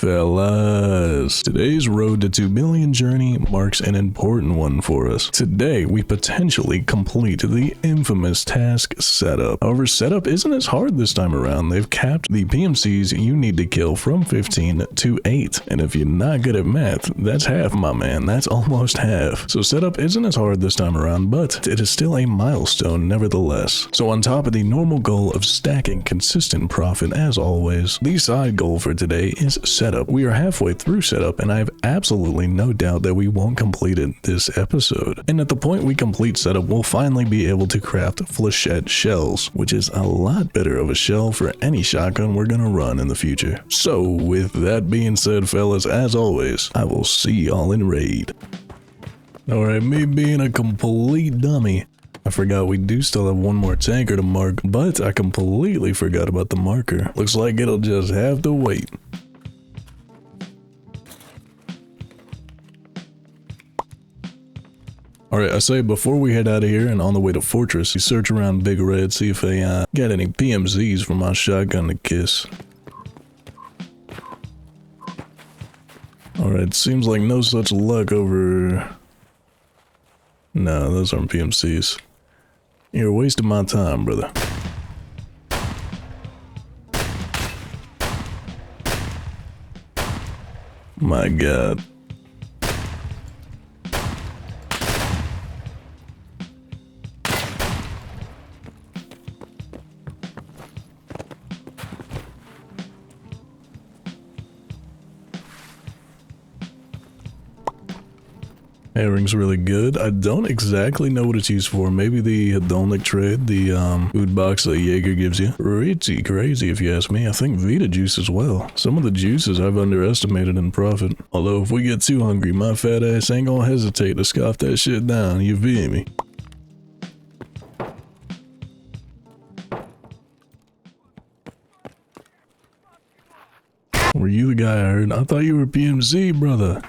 Fellas, today's road to 2 billion journey marks an important one for us. Today, we potentially complete the infamous task setup. However, setup isn't as hard this time around. They've capped the PMCs you need to kill from 15 to 8. And if you're not good at math, that's half, my man. That's almost half. So setup isn't as hard this time around, but it is still a milestone nevertheless. So on top of the normal goal of stacking consistent profit as always, the side goal for today is setup. We are halfway through setup, and I have absolutely no doubt that we won't complete it this episode. And at the point we complete setup, we'll finally be able to craft flechette shells, which is a lot better of a shell for any shotgun we're gonna run in the future. So with that being said, fellas, as always, I will see y'all in raid. Alright, me being a complete dummy, I forgot we do still have one more tanker to mark, but I completely forgot about the marker. Looks like it'll just have to wait. Alright, I say before we head out of here and on the way to Fortress, you search around Big Red, see if they got any PMZs for my shotgun to kiss. Alright, seems like no such luck over... No, those aren't PMCs. You're wasting my time, brother. My God. Herring's really good. I don't exactly know what it's used for. Maybe the hedonic trade, the food box that Jaeger gives you. Pretty crazy if you ask me. I think Vita juice as well. Some of the juices I've underestimated in profit. Although if we get too hungry, my fat ass ain't gonna hesitate to scoff that shit down, you feel me? Were you the guy I heard? I thought you were PMC, brother.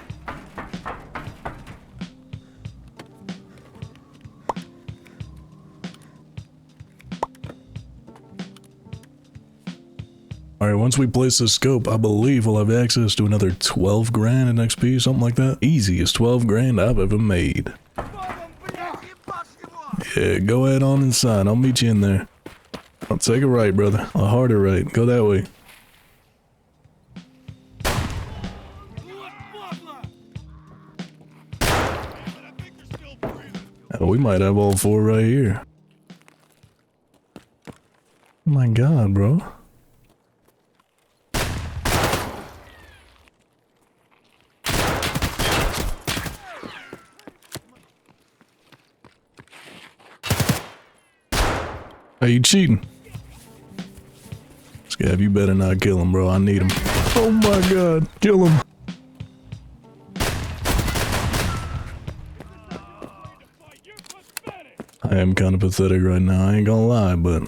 Alright, once we place this scope, I believe we'll have access to another 12 grand in XP, something like that. Easiest 12 grand I've ever made. Yeah, go ahead on inside. I'll meet you in there. I'll take a right, brother. A harder right. Go that way. Oh, we might have all 4 right here. Oh my God, bro. Are you cheating? Scav, you better not kill him, bro. I need him. Oh my God, kill him. I am kind of pathetic right now, I ain't gonna lie, but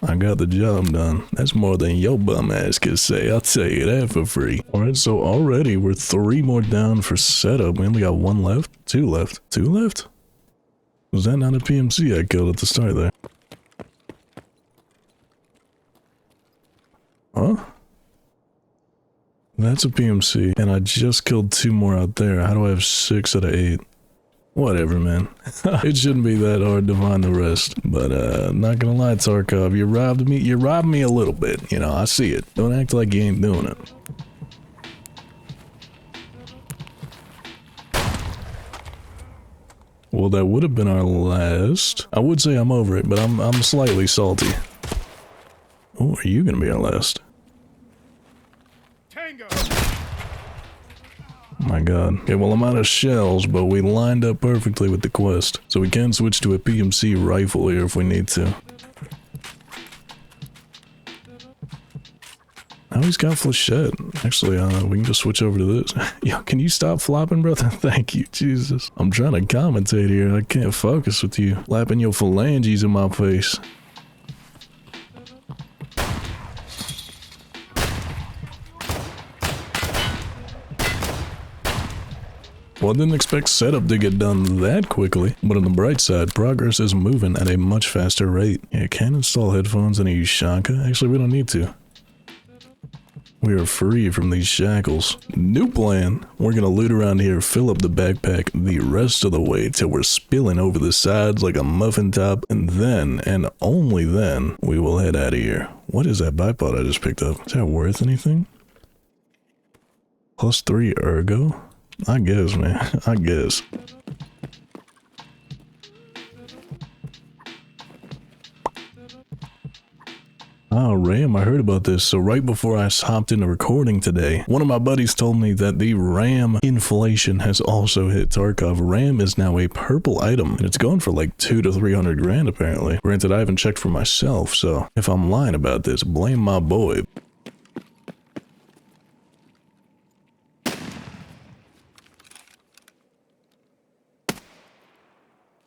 I got the job done. That's more than your bum ass could say, I'll tell you that for free. Alright, so already we're 3 more down for setup. We only got 1 left? 2 left. 2 left? Was that not a PMC I killed at the start there? Huh? That's a PMC, and I just killed 2 more out there. How do I have 6 out of 8? Whatever, man. It shouldn't be that hard to find the rest. But, not gonna lie, Tarkov, you robbed me a little bit. You know, I see it. Don't act like you ain't doing it. Well, that would have been our last. I would say I'm over it, but I'm slightly salty. Oh, are you gonna be our last? Tango. My God. Okay, well, I'm out of shells, but we lined up perfectly with the quest. So we can switch to a PMC rifle here if we need to. Now he's got flechette. Actually, we can just switch over to this. Yo, can you stop flopping, brother? Thank you, Jesus. I'm trying to commentate here. I can't focus with you lapping your phalanges in my face. Well, I didn't expect setup to get done that quickly, but on the bright side, progress is moving at a much faster rate. Yeah, can't install headphones and use Shanka. Actually, we don't need to. We are free from these shackles. New plan. We're gonna loot around here, fill up the backpack the rest of the way till we're spilling over the sides like a muffin top, and then, and only then, we will head out of here. What is that bipod I just picked up? Is that worth anything? +3 ergo? I guess, man. I guess. Oh, RAM, I heard about this. So right before I hopped into recording today, one of my buddies told me that the RAM inflation has also hit Tarkov. RAM is now a purple item, and it's going for like 200 to 300 grand apparently. Granted, I haven't checked for myself, so if I'm lying about this, blame my boy.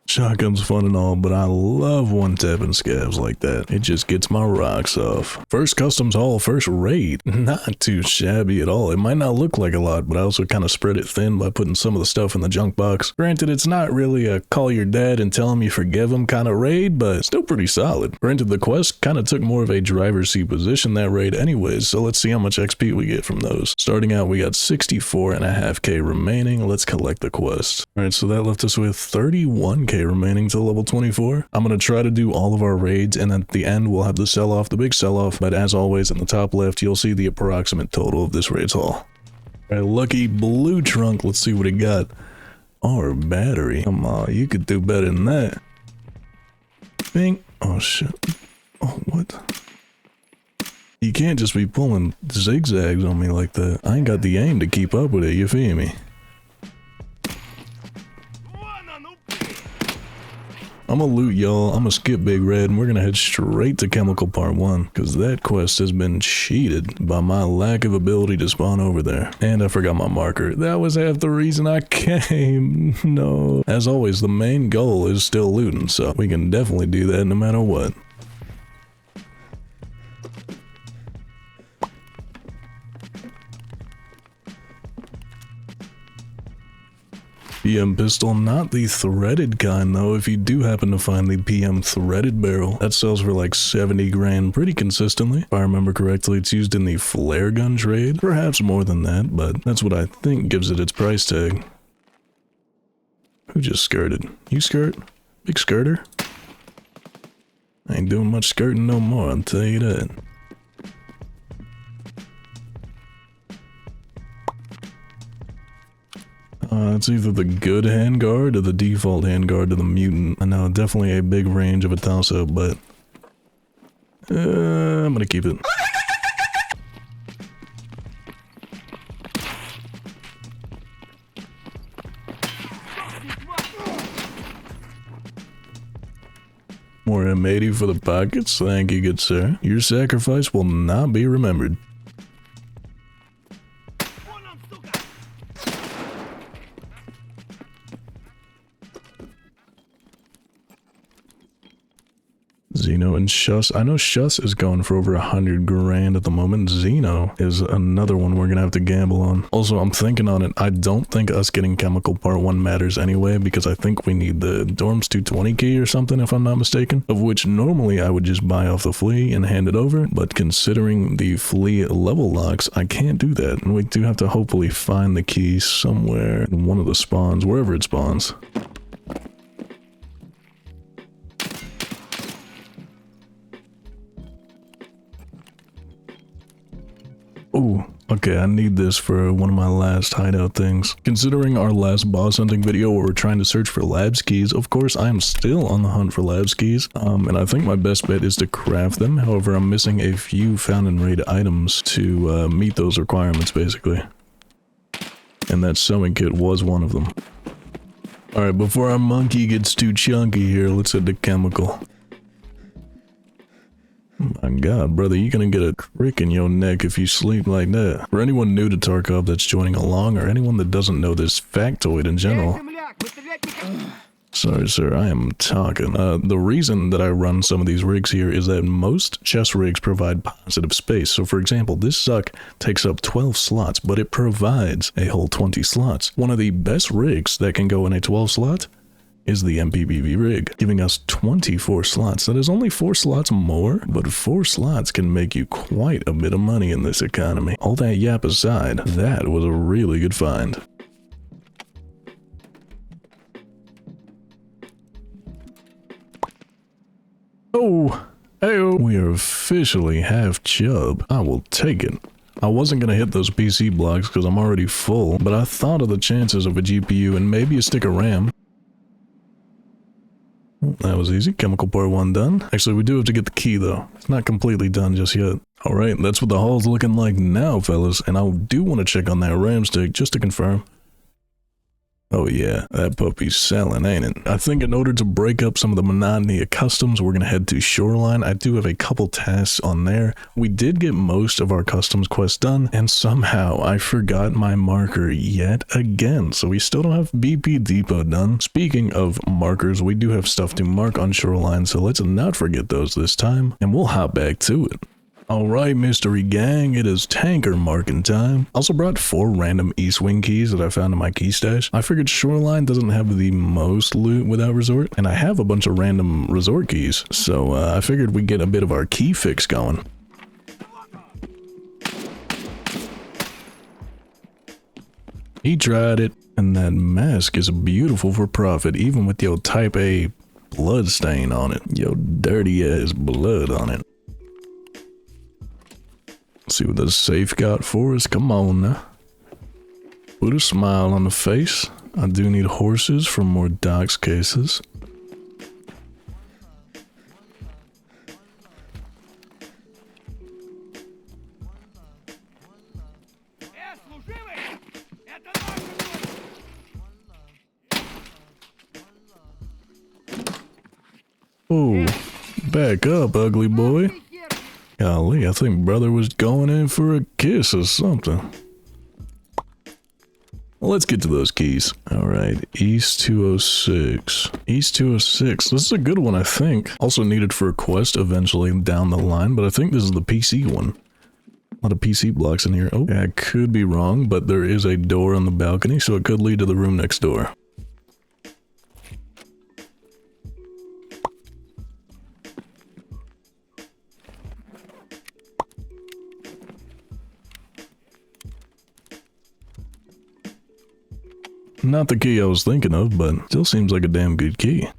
Shotgun's fun and all, but I love one-tapping scavs like that. It just gets my rocks off. First customs haul, first raid. Not too shabby at all. It might not look like a lot, but I also kind of spread it thin by putting some of the stuff in the junk box. Granted, it's not really a call your dad and tell him you forgive him kind of raid, but still pretty solid. Granted, the quest kind of took more of a driver's seat position that raid anyways, so let's see how much XP we get from those. Starting out, we got 64.5k remaining. Let's collect the quest. Alright, so that left us with 31k remaining till level 24. I'm gonna try to do all of our raids, and at the end we'll have the sell-off, the big sell-off, but as always in the top left you'll see the approximate total of this raid's haul. Alright, lucky blue trunk, let's see what it got. Our battery. Come on, you could do better than that. Bing. Oh shit. Oh, what? You can't just be pulling zigzags on me like that. I ain't got the aim to keep up with it, you feel me? I'm gonna loot y'all, I'm gonna skip Big Red, and we're gonna head straight to Chemical Part 1, because that quest has been cheated by my lack of ability to spawn over there. And I forgot my marker. That was half the reason I came. No. As always, the main goal is still looting, so we can definitely do that no matter what. PM pistol, not the threaded kind though. If you do happen to find the PM threaded barrel, that sells for like 70 grand pretty consistently. If I remember correctly, it's used in the flare gun trade. Perhaps more than that, but that's what I think gives it its price tag. Who just skirted? You skirt? Big skirter? I ain't doing much skirting no more, I'll tell you that. It's either the good handguard or the default handguard to the mutant. I know, definitely a big range of a toss-up, but I'm gonna keep it. More M80 for the pockets, thank you, good sir. Your sacrifice will not be remembered. Xeno and Shuss. I know Shuss is going for over 100 grand at the moment. Xeno is another one we're gonna have to gamble on. Also, I'm thinking on it. I don't think us getting Chemical Part 1 matters anyway, because I think we need the Dorms 220 key or something, if I'm not mistaken. Of which normally I would just buy off the flea and hand it over, but considering the flea level locks, I can't do that. And we do have to hopefully find the key somewhere in one of the spawns, wherever it spawns. Ooh, okay, I need this for one of my last hideout things. Considering our last boss hunting video where we're trying to search for labs keys, of course I am still on the hunt for labs keys, and I think my best bet is to craft them. However, I'm missing a few found in raid items to meet those requirements basically. And that sewing kit was one of them. Alright, before our monkey gets too chunky here, let's head to Chemical. My god, brother, you're gonna get a crick in your neck if you sleep like that. For anyone new to Tarkov that's joining along, or anyone that doesn't know this factoid in general. Sorry, sir, I am talking. The reason that I run some of these rigs here is that most chest rigs provide positive space. So for example, this suck takes up 12 slots, but it provides a whole 20 slots. One of the best rigs that can go in a 12 slot is the MPPV rig, giving us 24 slots. That is only 4 slots more, but 4 slots can make you quite a bit of money in this economy. All that yap aside, that was a really good find. Oh, hey, we are officially half chub. I will take it. I wasn't going to hit those PC blocks because I'm already full, but I thought of the chances of a GPU and maybe a stick of RAM. That was easy. Chemical part 1 done. Actually, we do have to get the key though. It's not completely done just yet. Alright, that's what the haul's looking like now, fellas, and I do want to check on that RAM stick just to confirm. Oh yeah, that puppy's selling, ain't it? I think in order to break up some of the monotony of customs, we're gonna head to Shoreline. I do have a couple tasks on there. We did get most of our customs quests done, and somehow I forgot my marker yet again. So we still don't have BP Depot done. Speaking of markers, we do have stuff to mark on Shoreline, so let's not forget those this time, and we'll hop back to it. Alright, mystery gang, it is tanker marking time. Also brought 4 random east wing keys that I found in my key stash. I figured Shoreline doesn't have the most loot without resort, and I have a bunch of random resort keys, so I figured we'd get a bit of our key fix going. He tried it, and that mask is beautiful for profit, even with your type A blood stain on it. Yo dirty ass blood on it. See what the safe got for us. Come on now. Put a smile on the face. I do need horses for more docs cases. Oh, back up, ugly boy. Golly, I think brother was going in for a kiss or something. Well, let's get to those keys. Alright, East 206. East 206. This is a good one, I think. Also needed for a quest eventually down the line, but I think this is the PC one. A lot of PC blocks in here. Oh, I could be wrong, but there is a door on the balcony, so it could lead to the room next door. Not the key I was thinking of, but still seems like a damn good key.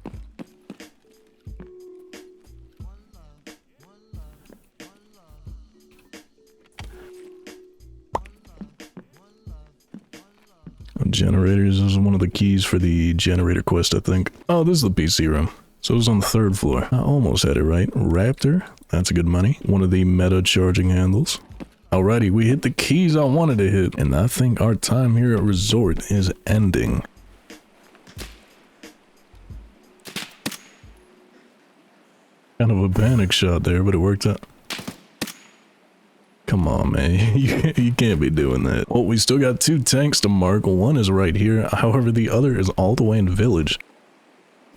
Generators is one of the keys for the generator quest, I think. Oh, this is the PC room. So it was on the 3rd floor. I almost had it right. Raptor, that's a good money. One of the meta charging handles. Alrighty, we hit the keys I wanted to hit, and I think our time here at Resort is ending. Kind of a panic shot there, but it worked out. Come on, man. You can't be doing that. Well, we still got 2 tanks to mark. One is right here. However, the other is all the way in Village.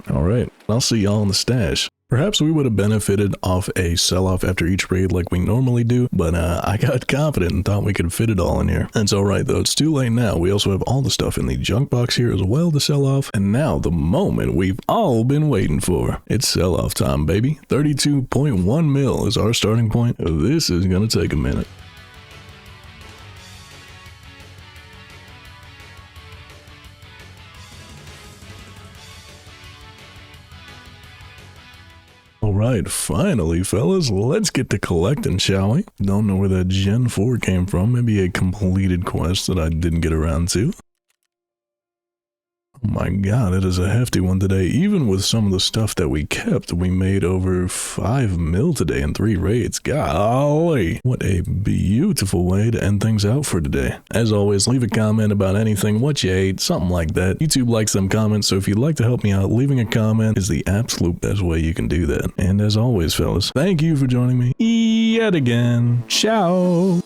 Alright, I'll see y'all in the stash. Perhaps we would have benefited off a sell-off after each raid like we normally do, but I got confident and thought we could fit it all in here. That's alright though, it's too late now. We also have all the stuff in the junk box here as well to sell off, and now the moment we've all been waiting for. It's sell-off time, baby. 32.1 mil is our starting point. This is gonna take a minute. Alright, finally fellas, let's get to collecting, shall we? Don't know where that Gen 4 came from, maybe a completed quest that I didn't get around to. Oh my god, it is a hefty one today. Even with some of the stuff that we kept, we made over 5 mil today in 3 raids. Golly! What a beautiful way to end things out for today. As always, leave a comment about anything, what you ate, something like that. YouTube likes them comments, so if you'd like to help me out, leaving a comment is the absolute best way you can do that. And as always, fellas, thank you for joining me yet again. Ciao!